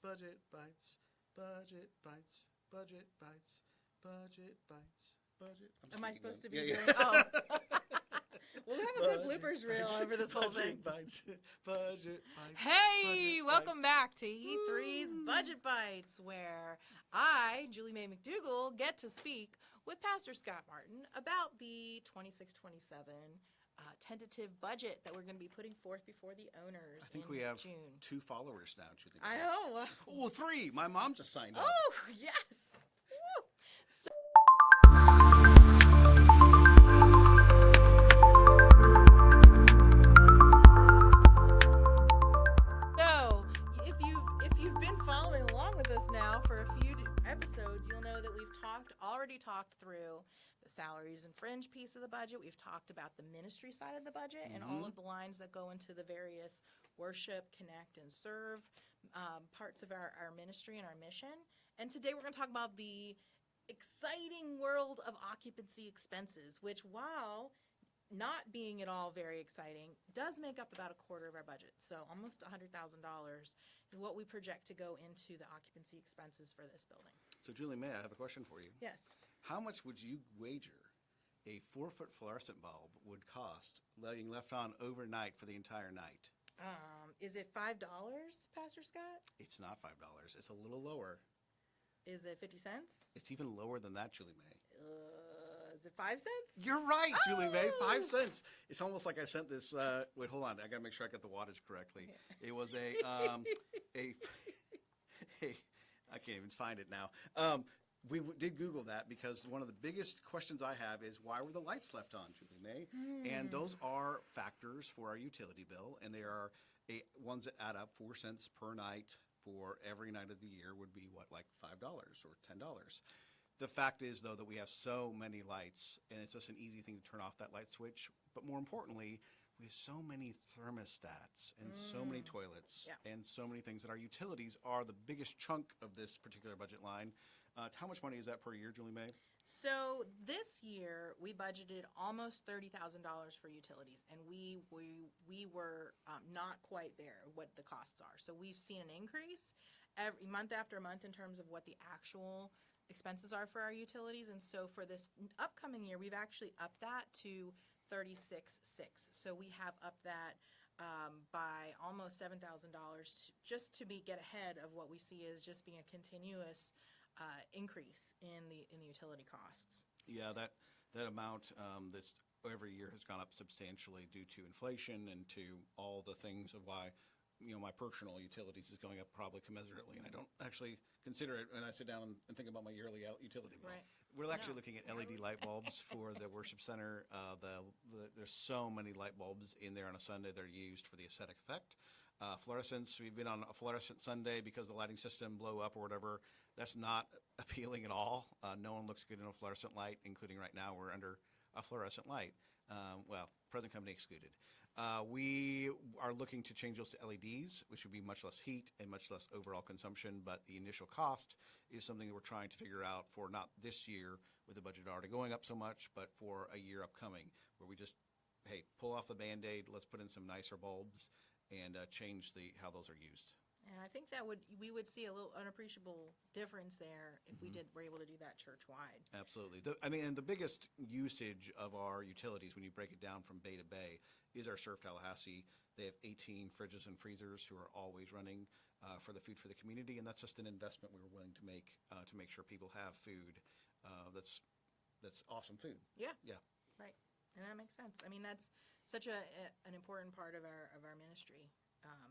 budget bites, budget bites, budget bites, budget bites, budget. Am I supposed to be yeah, doing? yeah. Oh, we'll have a good bloopers reel over this whole thing. Bites, budget bites. Hey, budget welcome bites. back to E3's Budget Bites, where I, Julie Mae McDougall, get to speak with Pastor Scott Martin about the 26-27 tentative budget that we're going to be putting forth before the owners. I think in we have June. 2 followers now, Julie. I know. Oh, 3. My mom just signed up. Oh, yes. Woo. So if you've been following along with us now for a few episodes, you'll know that we've already talked through the salaries and fringe piece of the budget. We've talked about the ministry side of the budget and all of the lines that go into the various worship, connect, and serve parts of our ministry and our mission. And today we're going to talk about the exciting world of occupancy expenses, which, while not being at all very exciting, does make up about a quarter of our budget. So almost $100,000 is what we project to go into the occupancy expenses for this building. So, Julie May, I have a question for you. Yes. How much would you wager a 4-foot fluorescent bulb would cost being left on overnight for the entire night? Is it $5, Pastor Scott? It's not $5. It's a little lower. Is it 50 cents? It's even lower than that, Julie May. Is it 5 cents? You're right, Julie May. 5 Oh! cents. It's almost like I sent this. Wait, hold on. I got to make sure I got the wattage correctly. It was I can't even find it now. We did Google that because one of the biggest questions I have is why were the lights left on, Julie May? And those are factors for our utility bill, and they are ones that add up. 4 cents per night for every night of the year would be like $5 or $10. The fact is, though, that we have so many lights, and it's just an easy thing to turn off that light switch. But more importantly, we have so many thermostats and so many toilets and so many things that our utilities are the biggest chunk of this particular budget line. How much money is that per year, Julie May? So this year we budgeted almost $30,000 for utilities, and we were not quite there what the costs are. So we've seen an increase every month after month in terms of what the actual expenses are for our utilities. And so for this upcoming year, we've actually upped that to $36,600. So we have upped that by almost $7,000 just to get ahead of what we see as just being a continuous increase in the utility costs. Yeah, that amount this every year has gone up substantially due to inflation and to all the things of why my personal utilities is going up probably commensurately, and I don't actually consider it when I sit down and think about my yearly utility bills. Right. We're actually looking at LED light bulbs for the worship center. There's so many light bulbs in there on a Sunday that are used for the aesthetic effect. Fluorescents, we've been on a fluorescent Sunday because the lighting system blew up or whatever. That's not appealing at all. No one looks good in a fluorescent light, including right now we're under a fluorescent light. Present company excluded. We are looking to change those to LEDs, which would be much less heat and much less overall consumption, but the initial cost is something that we're trying to figure out for not this year with the budget already going up so much, but for a year upcoming where we just, pull off the Band-Aid, let's put in some nicer bulbs and change how those are used. And I think we would see an appreciable difference there if we were able to do that church-wide. Absolutely. And the biggest usage of our utilities, when you break it down from bay to bay, is our Surf Tallahassee. They have 18 fridges and freezers who are always running for the food for the community, and that's just an investment we were willing to make sure people have food that's awesome food. Yeah. Yeah. Right. And that makes sense. I mean, that's such an important part of our ministry.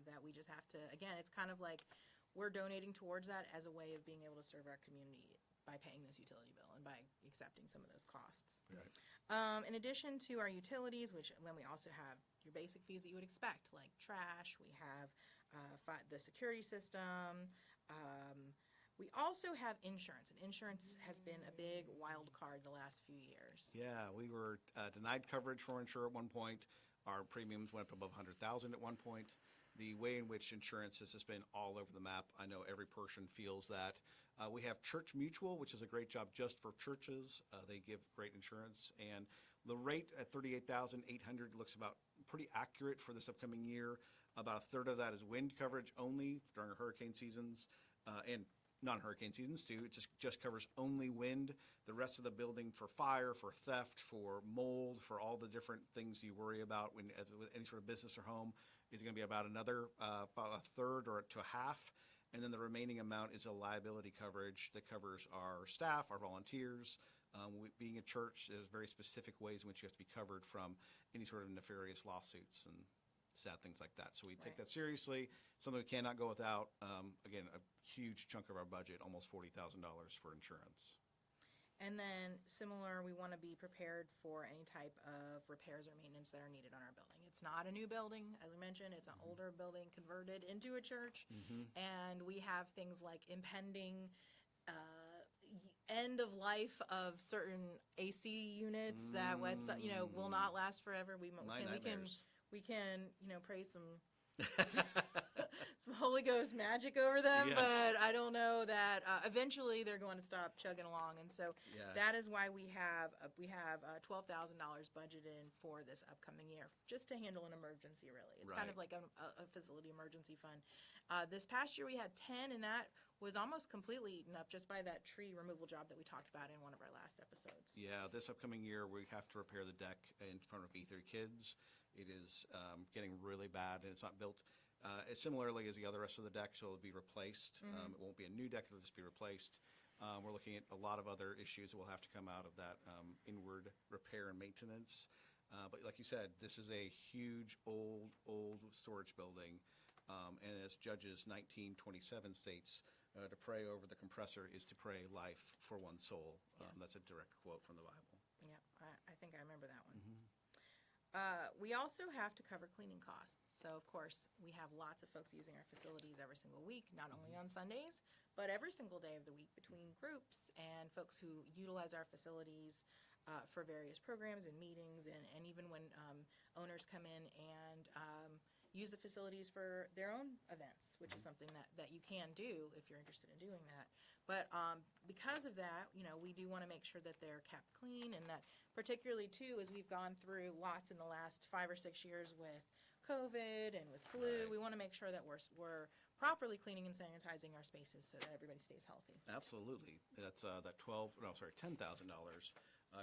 That we just have to, again, it's kind of like we're donating towards that as a way of being able to serve our community by paying this utility bill and by accepting some of those costs. Right. In addition to our utilities, when we also have your basic fees that you would expect, like trash, we have the security system. We also have insurance, and insurance has been a big wild card the last few years. Yeah, we were denied coverage for insurance at one point. Our premiums went up above $100,000 at one point. The way in which insurance has just been all over the map. I know every person feels that. We have Church Mutual, which is a great job just for churches. They give great insurance, and the rate at $38,800 looks about pretty accurate for this upcoming year. About a third of that is wind coverage only during hurricane seasons and non-hurricane seasons too. It just covers only wind. The rest of the building for fire, for theft, for mold, for all the different things you worry about with any sort of business or home is going to be about about a third or to a half. And then the remaining amount is a liability coverage that covers our staff, our volunteers. Being a church, there's very specific ways in which you have to be covered from any sort of nefarious lawsuits and sad things like that. So we take that seriously, something we cannot go without. Again, a huge chunk of our budget, almost $40,000 for insurance. And then similar, we want to be prepared for any type of repairs or maintenance that are needed on our building. It's not a new building, as we mentioned, it's an older building converted into a church. And we have things like impending end of life of certain AC units that will not last forever. We can pray some some Holy Ghost magic over them, Yes. but I don't know that eventually they're going to stop chugging along, and so that is why we have $12,000 budgeted in for this upcoming year, just to handle an emergency. Really, it's kind of like a facility emergency fund. This past year we had 10, and that was almost completely eaten up just by that tree removal job that we talked about in one of our last episodes. Yeah, this upcoming year we have to repair the deck in front of Ether Kids. It is getting really bad, and it's not built as similarly as the other rest of the deck, so it'll be replaced. It won't be a new deck, it'll just be replaced. We're looking at a lot of other issues that will have to come out of that inward repair and maintenance. But like you said, this is a huge, old storage building. And as Judges 19:27 states, to pray over the compressor is to pray life for one soul. That's a direct quote from the Bible. Yeah, I think I remember that one. We also have to cover cleaning costs. So, of course, we have lots of folks using our facilities every single week, not only on Sundays, but every single day of the week between groups and folks who utilize our facilities for various programs and meetings, and even when owners come in and use the facilities for their own events, which is something that you can do if you're interested in doing that. But because of that, we do want to make sure that they're kept clean, and that particularly, too, as we've gone through lots in the last 5 or 6 years with COVID and with flu, we want to make sure that we're properly cleaning and sanitizing our spaces so that everybody stays healthy. Absolutely. That's $10,000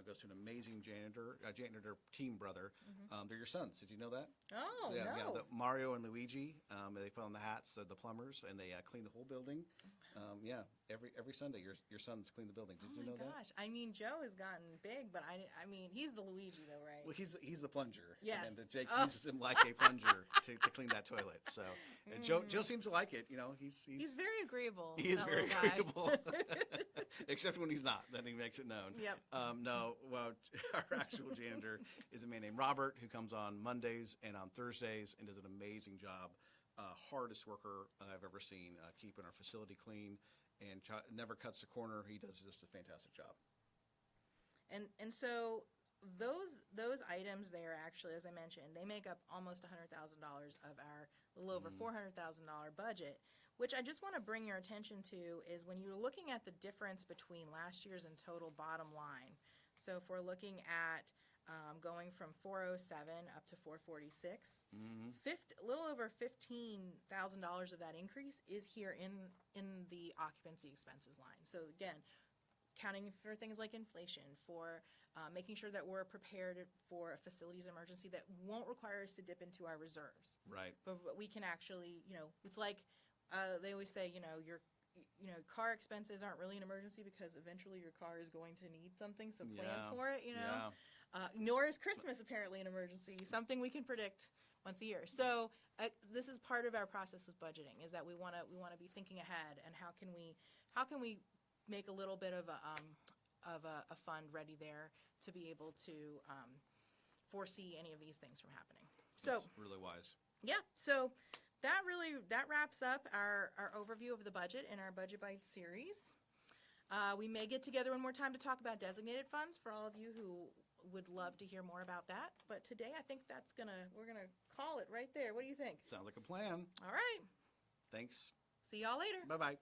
goes to an amazing janitor team brother. They're your sons. Did you know that? Oh, Yeah, no. Mario and Luigi. They put on the hats, the plumbers, and they clean the whole building. Every Sunday, your sons clean the building. Did you know that? Oh my gosh! I mean, Joe has gotten big, but I mean, he's the Luigi though, right? Well, he's the plunger. Yes. And Jake uses him like a plunger to clean that toilet. So Joe seems to like it. He's very agreeable. He is that very little guy. agreeable, except when he's not. Then he makes it known. Yep. No, well, our actual janitor is a man named Robert who comes on Mondays and on Thursdays and does an amazing job. Hardest worker I've ever seen, keeping our facility clean and never cuts a corner. He does just a fantastic job. And so those items there actually, as I mentioned, they make up almost $100,000 of our little over $400,000 budget. Which I just want to bring your attention to is when you're looking at the difference between last year's and total bottom line. So if we're looking at going from 407 up to 446, a little over $15,000 of that increase is here in the occupancy expenses line. So again, counting for things like inflation, for making sure that we're prepared for a facilities emergency that won't require us to dip into our reserves. Right. But we can actually, it's like they always say, your car expenses aren't really an emergency because eventually your car is going to need something, so plan for it, Yeah. Nor is Christmas apparently an emergency, something we can predict once a year. So this is part of our process with budgeting, is that we want to be thinking ahead, and how can we make a little bit of a fund ready there to be able to foresee any of these things from happening. So That's really wise. yeah, so that wraps up our overview of the budget in our Budget Bites series. We may get together one more time to talk about designated funds for all of you who would love to hear more about that. But today I think we're gonna call it right there. What do you think? Sounds like a plan. All right. Thanks. See y'all later. Bye-bye.